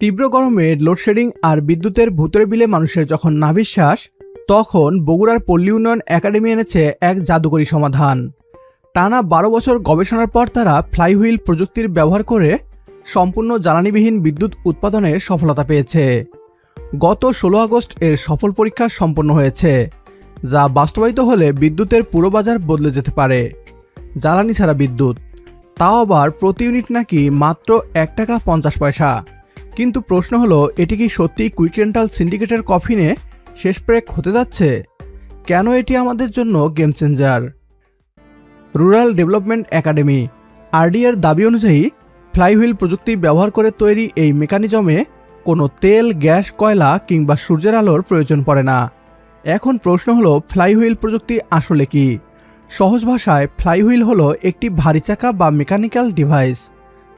তীব্র গরমে লোডশেডিং আর বিদ্যুতের ভুতুড়ে বিলে মানুষের যখন নাভিশ্বাস, তখন বগুড়ার পল্লী উন্নয়ন একাডেমি এনেছে এক জাদুকরী সমাধান। টানা 12 বছর গবেষণার পর তারা ফ্লাইহুইল প্রযুক্তির ব্যবহার করে সম্পূর্ণ জ্বালানিবিহীন বিদ্যুৎ উৎপাদনে সফলতা পেয়েছে। গত 16 আগস্ট এর সফল পরীক্ষা সম্পন্ন হয়েছে, যা বাস্তবায়িত হলে বিদ্যুতের পুরো বাজার বদলে যেতে পারে। জ্বালানি ছাড়া বিদ্যুৎ, তাও আবার প্রতি ইউনিট নাকি মাত্র 1 টাকা 50 পয়সা। কিন্তু প্রশ্ন হলো, এটি কি সত্যি কুইক রেন্টাল সিন্ডিকেটের কফিনে শেষ ব্রেক হতে যাচ্ছে? কেন এটি আমাদের জন্য game changer? Rural development academy RD এর দাবি অনুযায়ী ফ্লাইহুইল প্রযুক্তি ব্যবহার করে তৈরি এই মেকানিজমে কোনো তেল, গ্যাস, কয়লা কিংবা সূর্যের আলোর প্রয়োজন পড়ে না। এখন প্রশ্ন হলো, ফ্লাইহুইল প্রযুক্তি আসলে কি? সহজ ভাষায়, ফ্লাইহুইল হলো একটি ভারী চাকা বা মেকানিক্যাল ডিভাইস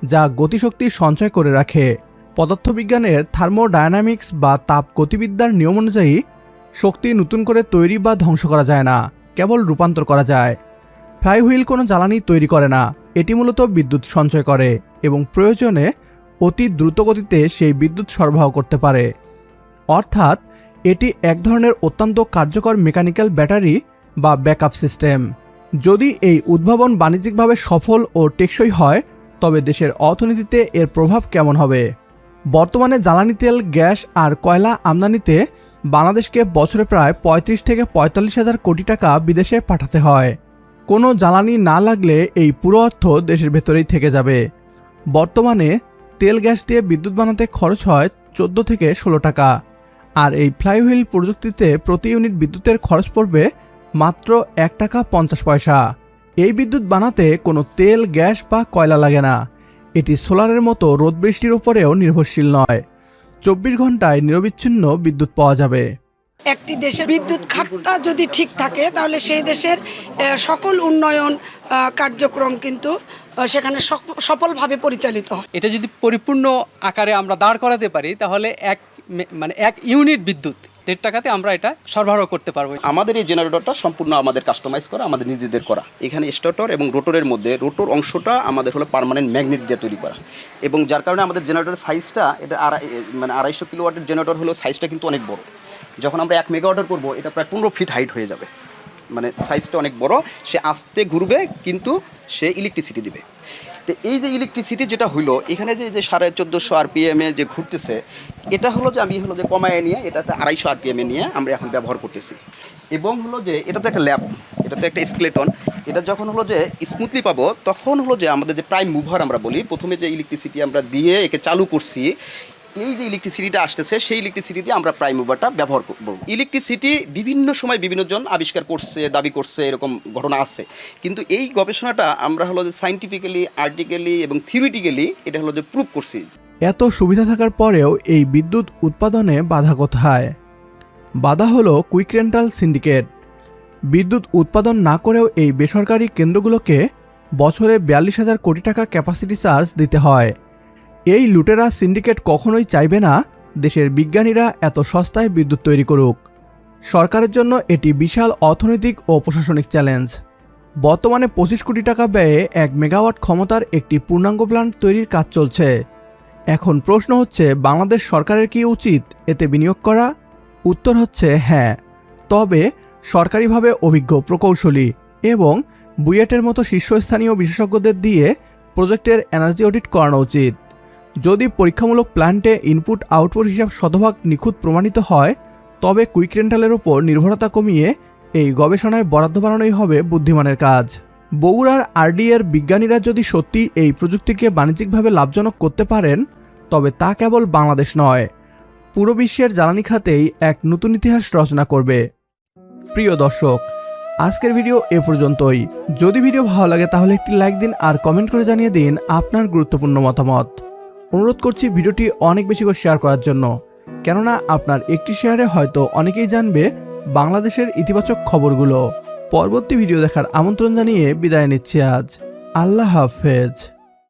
যা গতিশক্তি সঞ্চয় করে রাখে। পদার্থবিজ্ঞানের থার্মোডায়নামিক্স বা তাপ গতিবিদ্যার নিয়ম অনুযায়ী শক্তি নতুন করে তৈরি বা ধ্বংস করা যায় না, কেবল রূপান্তর করা যায়। ফ্লাইহুইল কোনো জ্বালানি তৈরি করে না, এটি মূলত বিদ্যুৎ সঞ্চয় করে এবং প্রয়োজনে অতি দ্রুত গতিতে সেই বিদ্যুৎ সরবরাহ করতে পারে। অর্থাৎ এটি এক ধরনের অত্যন্ত কার্যকর মেকানিক্যাল ব্যাটারি বা ব্যাকআপ সিস্টেম। যদি এই উদ্ভাবন বাণিজ্যিকভাবে সফল ও টেকসই হয়, তবে দেশের অর্থনীতিতে এর প্রভাব কেমন হবে? বর্তমানে জ্বালানি তেল, গ্যাস আর কয়লা আমদানিতে বাংলাদেশকে বছরে প্রায় 35 থেকে 45 হাজার কোটি টাকা বিদেশে পাঠাতে হয়। কোনো জ্বালানি না লাগলে এই পুরো অর্থ দেশের ভেতরেই থেকে যাবে। বর্তমানে তেল, গ্যাস দিয়ে বিদ্যুৎ বানাতে খরচ হয় 14 থেকে 16 টাকা, আর এই ফ্লাইহুইল প্রযুক্তিতে প্রতি ইউনিট বিদ্যুতের খরচ পড়বে মাত্র 1 টাকা 50 পয়সা। এই বিদ্যুৎ বানাতে কোনো তেল, গ্যাস বা কয়লা লাগে না। এটি সোলারের মতো রোদ বৃষ্টির উপরেও নির্ভরশীল নয়। 24 ঘন্টায় নিরবিচ্ছিন্ন বিদ্যুৎ পাওয়া যাবে। একটি দেশের বিদ্যুৎ খাতটা যদি ঠিক থাকে, তাহলে সেই দেশের সকল উন্নয়ন কার্যক্রম কিন্তু সেখানে সফলভাবে পরিচালিত হয়। এটা যদি পরিপূর্ণ আকারে আমরা দাঁড় করাতে পারি, তাহলে এক ইউনিট বিদ্যুৎ 1.5 টাকাতে আমরা এটা সরবরাহ করতে পারবো। আমাদের এই জেনারেটরটা সম্পূর্ণ আমাদের কাস্টমাইজ করা, আমাদের নিজেদের করা। এখানে স্টার্টর এবং রোটরের মধ্যে রোটর অংশটা আমাদের হলো পার্মানেন্ট ম্যাগনেট দিয়ে তৈরি করা, এবং যার কারণে আমাদের জেনারেটরের সাইজটা, এটা 250 কিলোওয়াটের জেনারেটর হলো, সাইজটা কিন্তু অনেক বড়। যখন আমরা 1 মেগাওয়াটের করবো, এটা প্রায় 15 ফিট হাইট হয়ে যাবে, মানে সাইজটা অনেক বড়। সে আস্তে ঘুরবে কিন্তু সে ইলেকট্রিসিটি দিবে। তো এই যে ইলেকট্রিসিটি যেটা হইলো, এখানে যে 1450 আরপিএমে যে ঘুরতেছে, এটা হলো যে আমি হলো যে কমায় নিয়ে এটাতে 250 আরপিএমে নিয়ে আমরা এখন ব্যবহার করতেছি। এবং হলো যে এটা তো একটা ল্যাব, এটা তো একটা স্কেলেটন। এটা যখন হলো যে স্মুথলি পাবো, তখন হলো যে আমাদের যে প্রাইম মুভার আমরা বলি, প্রথমে যে ইলেকট্রিসিটি আমরা দিয়ে একে চালু করছি, এই যে ইলেকট্রিসিটিটা আসতেছে, সেই ইলেকট্রিসিটি দিয়ে আমরা প্রাইম মুভারটা ব্যবহার করব। ইলেকট্রিসিটি বিভিন্ন সময় বিভিন্ন জন আবিষ্কার করছে, দাবি করছে, এরকম ঘটনা আছে। কিন্তু এই গবেষণাটা আমরা হলো যে সায়েন্টিফিক্যালি, আর্টিক্যালি এবং থিওরিটিক্যালি এটা হলো যে প্রুভ করছি। এত সুবিধা থাকার পরেও এই বিদ্যুৎ উৎপাদনে বাধা কোথায়? বাধা হলো কুইক রেন্টাল সিন্ডিকেট। বিদ্যুৎ উৎপাদন না করেও এই বেসরকারি কেন্দ্রগুলোকে বছরে 42,000 কোটি টাকা ক্যাপাসিটি চার্জ দিতে হয়। এই লুটেরা সিন্ডিকেট কখনোই চাইবে না দেশের বিজ্ঞানীরা এত সস্তায় বিদ্যুৎ তৈরি করুক। সরকারের জন্য এটি বিশাল অর্থনৈতিক ও প্রশাসনিক চ্যালেঞ্জ। বর্তমানে 25 কোটি টাকা ব্যয়ে 1 মেগাওয়াট ক্ষমতার একটি পূর্ণাঙ্গ প্ল্যান্ট তৈরির কাজ চলছে। এখন প্রশ্ন হচ্ছে, বাংলাদেশ সরকারের কি উচিত এতে বিনিয়োগ করা? উত্তর হচ্ছে হ্যাঁ, তবে সরকারিভাবে অভিজ্ঞ প্রকৌশলী এবং বুয়েটের মতো শীর্ষস্থানীয় বিশেষজ্ঞদের দিয়ে প্রজেক্টের এনার্জি অডিট করানো উচিত। যদি পরীক্ষামূলক প্ল্যান্টে ইনপুট আউটপুট হিসাব শতভাগ নিখুঁত প্রমাণিত হয়, তবে কুইক রেন্টালের ওপর নির্ভরতা কমিয়ে এই গবেষণায় বরাদ্দ বাড়ানোই হবে বুদ্ধিমানের কাজ। বগুড়ার আরডি এর বিজ্ঞানীরা যদি সত্যি এই প্রযুক্তিকে বাণিজ্যিকভাবে লাভজনক করতে পারেন, তবে তা কেবল বাংলাদেশ নয়, পুরো বিশ্বের জ্বালানি খাতেই এক নতুন ইতিহাস রচনা করবে। প্রিয় দর্শক, আজকের ভিডিও এ পর্যন্তই। যদি ভিডিও ভালো লাগে তাহলে একটি লাইক দিন আর কমেন্ট করে জানিয়ে দিন আপনার গুরুত্বপূর্ণ মতামত। অনুরোধ করছি ভিডিওটি অনেক বেশি করে শেয়ার করার জন্য, কেননা আপনার একটি শেয়ারে হয়তো অনেকেই জানবে বাংলাদেশের ইতিবাচক খবরগুলো। পরবর্তী ভিডিও দেখার আমন্ত্রণ জানিয়ে বিদায় নিচ্ছি আজ। আল্লাহ হাফেজ।